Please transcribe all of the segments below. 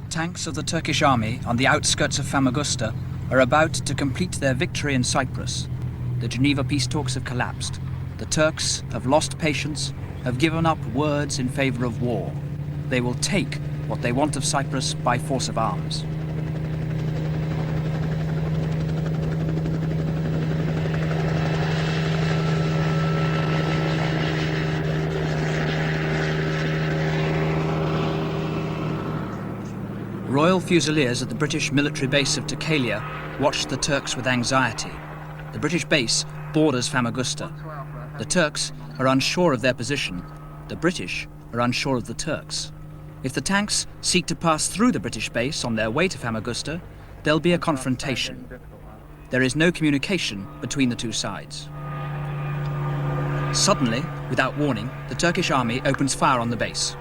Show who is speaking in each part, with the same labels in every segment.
Speaker 1: Tanks of the Turkish army on the outskirts of Famagusta are about to complete their victory in Cyprus. The Geneva peace talks have collapsed. The Turks have lost patience, have given up words in favor of war. They will take what they want of Cyprus by force of arms. Royal Fusiliers at the British military base of Takalia watched the Turks with anxiety. The British base borders Famagusta. The Turks are unsure of their position. The British are unsure of the Turks. If the tanks seek to pass through the British base on their way to Famagusta, there'll be a confrontation. There is no communication between the two sides. Suddenly, without warning, the Turkish army opens fire on the base.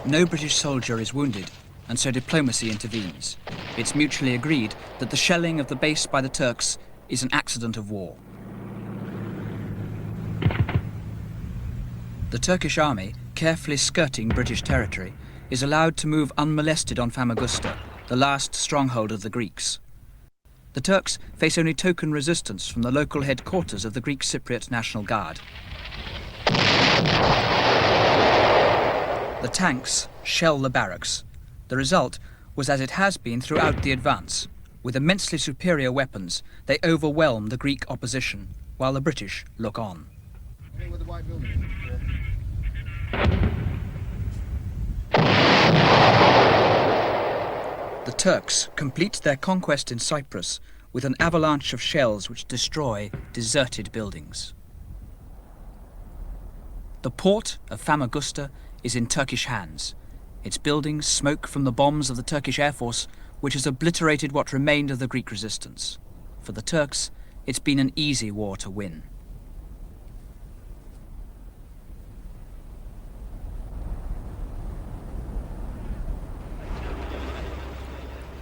Speaker 1: No British soldier is wounded, and so diplomacy intervenes. It's mutually agreed that the shelling of the base by the Turks is an accident of war. The Turkish army, carefully skirting British territory, is allowed to move unmolested on Famagusta, the last stronghold of the Greeks. The Turks face only token resistance from the local headquarters of the Greek Cypriot National Guard. The tanks shell the barracks. The result was as it has been throughout the advance. With immensely superior weapons, they overwhelm the Greek opposition, while the British look on. The Turks complete their conquest in Cyprus with an avalanche of shells which destroy deserted buildings. The port of Famagusta is in Turkish hands. Its buildings smoke from the bombs of the Turkish Air Force, which has obliterated what remained of the Greek resistance. For the Turks, it's been an easy war to win.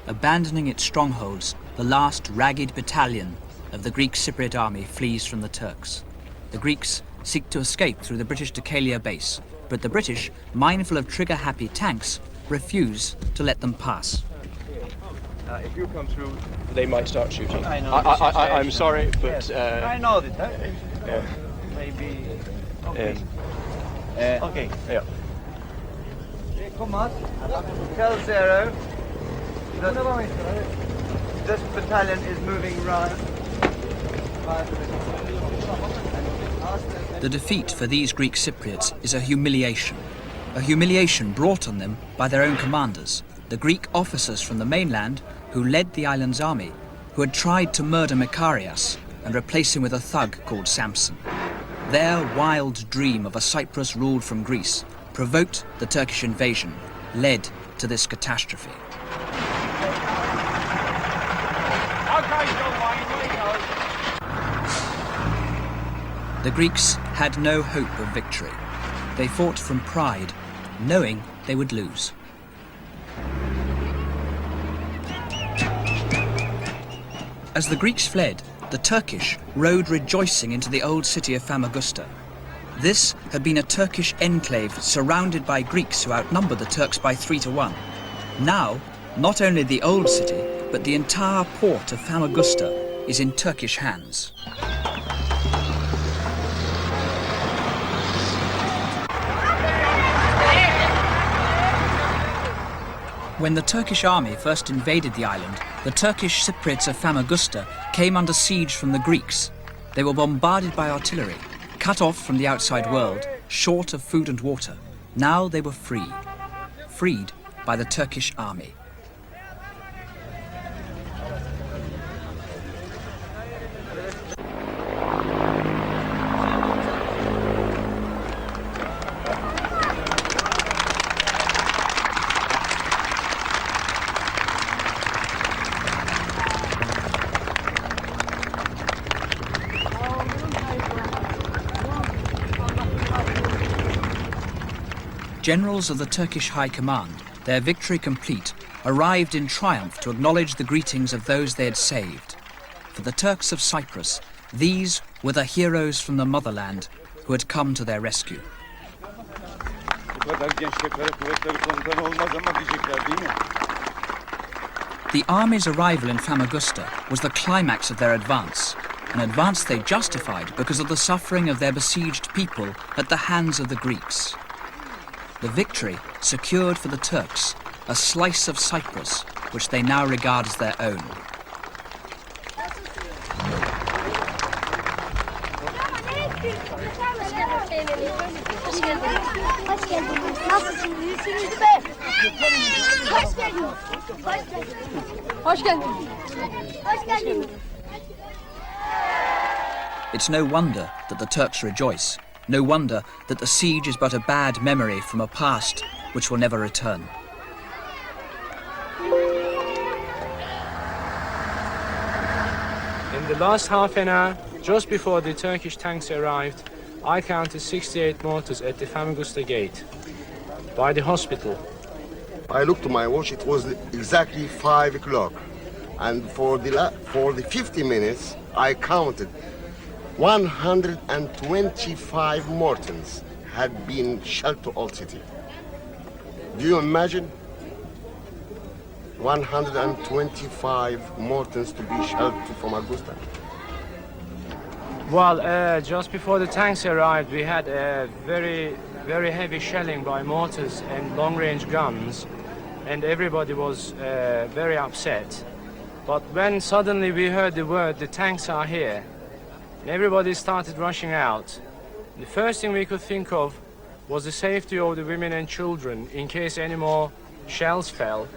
Speaker 1: Abandoning its strongholds, the last ragged battalion of the Greek Cypriot army flees from the Turks. The Greeks seek to escape through the British Takalia base, but the British, mindful of trigger-happy tanks, refuse to let them pass.
Speaker 2: If you come through, they might start shooting.
Speaker 3: I'm sorry, but...
Speaker 2: Yes. I know that.
Speaker 3: Maybe...
Speaker 2: Okay.
Speaker 3: Okay.
Speaker 2: Yeah.
Speaker 3: Come on. Tell Zero that this battalion is moving right.
Speaker 1: The defeat for these Greek Cypriots is a humiliation brought on them by their own commanders, the Greek officers from the mainland who led the island's army, who had tried to murder Makarios and replace him with a thug called Samson. Their wild dream of a Cyprus ruled from Greece provoked the Turkish invasion, led to this catastrophe. The Greeks had no hope of victory. They fought from pride, knowing they would lose. As the Greeks fled, the Turkish rode rejoicing into the old city of Famagusta. This had been a Turkish enclave surrounded by Greeks who outnumbered the Turks by 3-1. Now, not only the old city, but the entire port of Famagusta is in Turkish hands. When the Turkish army first invaded the island, the Turkish Cypriots of Famagusta came under siege from the Greeks. They were bombarded by artillery, cut off from the outside world, short of food and water. Now they were free, freed by the Turkish army. generals of the Turkish High Command, their victory complete, arrived in triumph to acknowledge the greetings of those they had saved. For the Turks of Cyprus, these were the heroes from the motherland who had come to their rescue. The army's arrival in Famagusta was the climax of their advance, an advance they justified because of the suffering of their besieged people at the hands of the Greeks. The victory secured for the Turks a slice of Cyprus, which they now regard as their own. It's no wonder that the Turks rejoice, no wonder that the siege is but a bad memory from a past which will never return.
Speaker 4: In the last half an hour, just before the Turkish tanks arrived, I counted 68 mortars at the Famagusta gate, by the hospital.
Speaker 5: I looked at my watch, it was exactly 5 o'clock. And for the 50 minutes, I counted 125 mortars had been shelled to Old City. Do you imagine? 125 mortars to be shelled from Augusta.
Speaker 4: Well, just before the tanks arrived, we had a very heavy shelling by mortars and long-range guns, and everybody was very upset. But when suddenly we heard the word, the tanks are here, everybody started rushing out. The first thing we could think of was the safety of the women and children in case any more shells fell.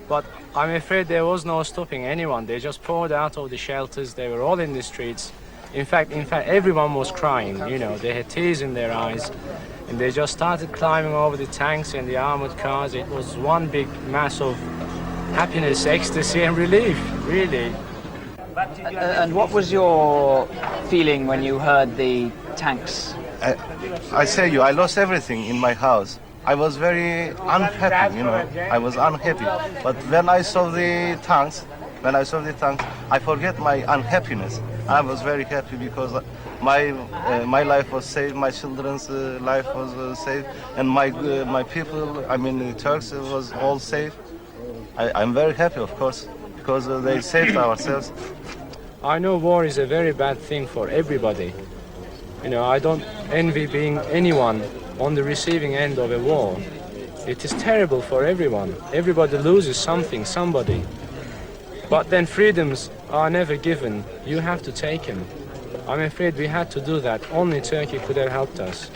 Speaker 4: But I'm afraid there was no stopping anyone. They just poured out of the shelters. They were all in the streets. In fact, everyone was crying. You know, they had tears in their eyes, and they just started climbing over the tanks and the armored cars. It was one big mass of happiness, ecstasy, and relief, really.
Speaker 6: And what was your feeling when you heard the tanks?
Speaker 7: I say you, I lost everything in my house. I was very unhappy, you know. I was unhappy. But when I saw the tanks, I forget my unhappiness. I was very happy because my life was saved, my children's life was saved, and my people, I mean the Turks, was all safe. I'm very happy, of course, because they saved ourselves.
Speaker 4: I know war is a very bad thing for everybody. You know, I don't envy being anyone on the receiving end of a war. It is terrible for everyone. Everybody loses something, somebody. But then freedoms are never given. You have to take them. I'm afraid we had to do that. Only Turkey could have helped us.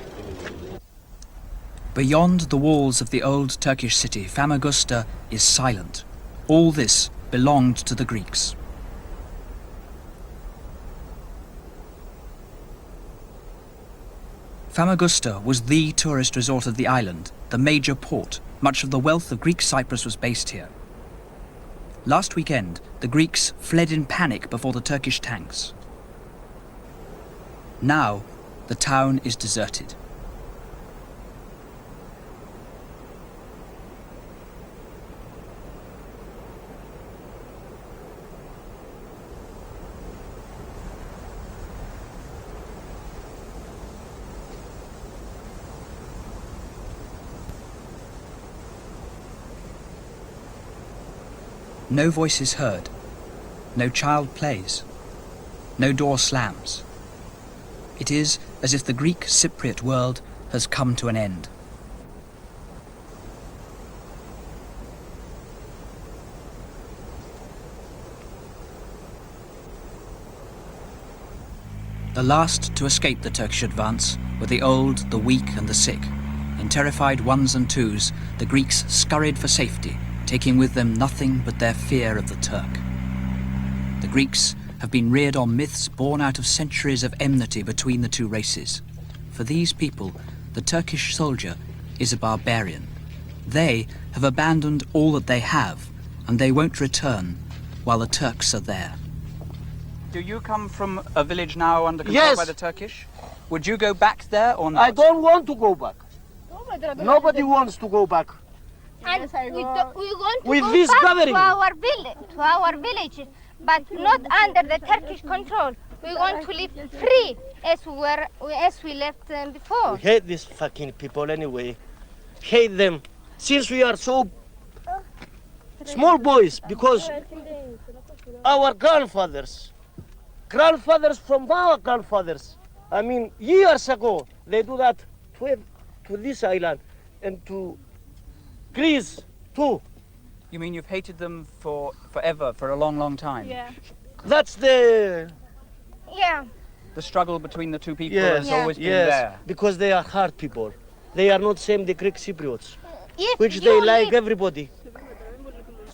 Speaker 1: Beyond the walls of the old Turkish city, Famagusta is silent. All this belonged to the Greeks. Famagusta was the tourist resort of the island, the major port. Much of the wealth of Greek Cyprus was based here. Last weekend, the Greeks fled in panic before the Turkish tanks. Now, the town is deserted. No voice is heard, no child plays, no door slams. It is as if the Greek Cypriot world has come to an end. The last to escape the Turkish advance were the old, the weak and the sick. In terrified ones and twos, the Greeks scurried for safety, taking with them nothing but their fear of the Turk. The Greeks have been reared on myths born out of centuries of enmity between the two races. For these people, the Turkish soldier is a barbarian. They have abandoned all that they have, and they won't return while the Turks are there.
Speaker 6: Do you come from a village now under control by the Turkish? Would you go back there or not?
Speaker 8: I don't want to go back. Nobody wants to go back.
Speaker 9: And we want to
Speaker 8: With
Speaker 9: go
Speaker 8: this
Speaker 9: back
Speaker 8: gathering.
Speaker 9: to our village, but not under the Turkish control. We want to live free as we left before.
Speaker 8: We hate these fucking people anyway. Hate them. Since we are so small boys, because our grandfathers from our grandfathers, I mean, years ago, they do that to this island and to Greece too.
Speaker 1: You mean you've hated them forever, for a long, long time?
Speaker 9: Yeah.
Speaker 8: That's the
Speaker 1: The struggle between the two people
Speaker 8: yes,
Speaker 1: has always been
Speaker 8: yes,
Speaker 1: there.
Speaker 8: because they are hard people. They are not same the Greek Cypriots,
Speaker 9: If
Speaker 8: which
Speaker 9: you
Speaker 8: they like
Speaker 9: live-
Speaker 8: everybody.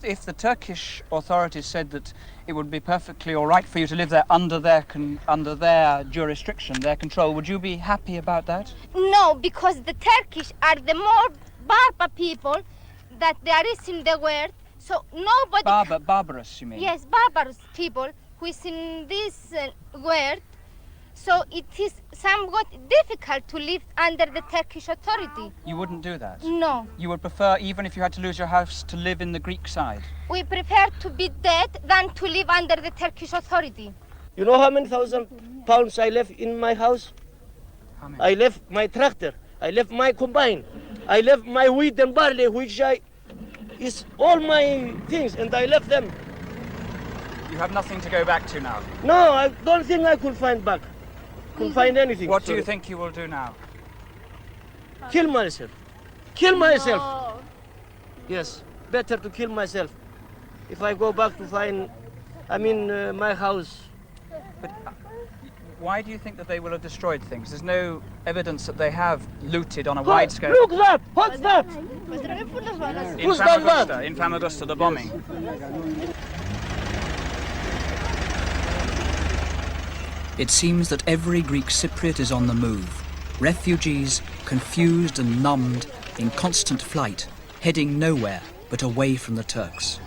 Speaker 1: If the Turkish authorities said that it would be perfectly all right for you to live there under their jurisdiction, their control, would you be happy about that?
Speaker 9: No, because the Turkish are the more barbar people that there is in the world. So nobody.
Speaker 1: Barbarous, you mean?
Speaker 9: Yes, barbarous people who is in this world. So it is somewhat difficult to live under the Turkish authority.
Speaker 1: You wouldn't do that?
Speaker 9: No,
Speaker 1: You would prefer, even if you had to lose your house, to live in the Greek side?
Speaker 9: we prefer to be dead than to live under the Turkish authority.
Speaker 8: You know how many £1,000 I left in my house?
Speaker 1: How many?
Speaker 8: I left my tractor, I left my combine, I left my wheat and barley, which is all my things, and I left them.
Speaker 1: You have nothing to go back to now.
Speaker 8: No, I don't think I could find back. Could find anything.
Speaker 1: What do you
Speaker 8: Sorry.
Speaker 1: think you will do now?
Speaker 8: Kill myself. Kill myself. Yes, better to kill myself. If I go back to find, my house.
Speaker 1: But why do you think that they will have destroyed things? There's no evidence that they have looted on a wide scale.
Speaker 8: Look that! What's that?
Speaker 1: In
Speaker 8: Who's done that?
Speaker 1: Famagusta, in Famagusta, the bombing. It seems that every Greek Cypriot is on the move. Refugees, confused and numbed, in constant flight, heading nowhere but away from the Turks.